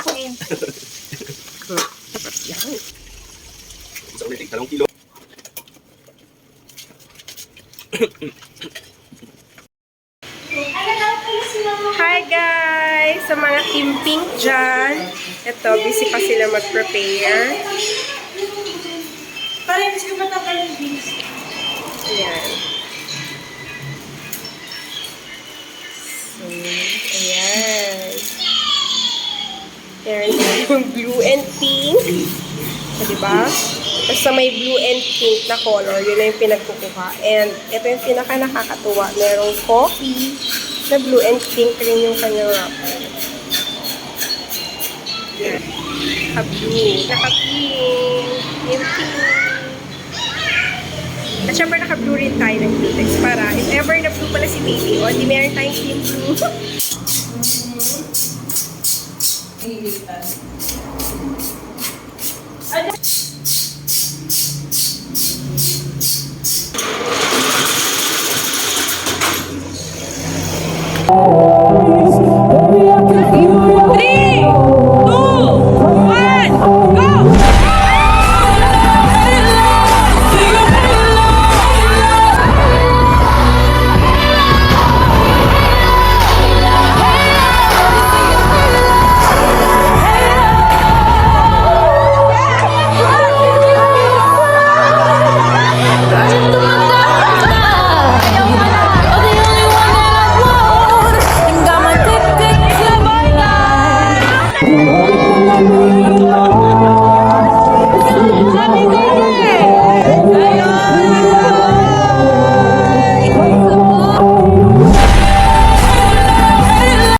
Yan. Isang ulit, 2 kilo. Hi guys! Sa mga Team Pink dyan, ito, busy pa sila mag-prepare. Parang gusto ko matapal yung beans. Ayan. So, ayan. Meron yung blue and pink. So, diba? Basta may blue and pink na color, yun na yung pinagkukuha. And ito yung pinaka nakakatuwa. Merong coffee na blue and pink rin yung kanyang wrapper. Naka-blue, naka-pink, yung pink. At syempre naka-blue rin tayo ng Bluetex para if ever na-blue pala si baby, o di meron tayong team blue.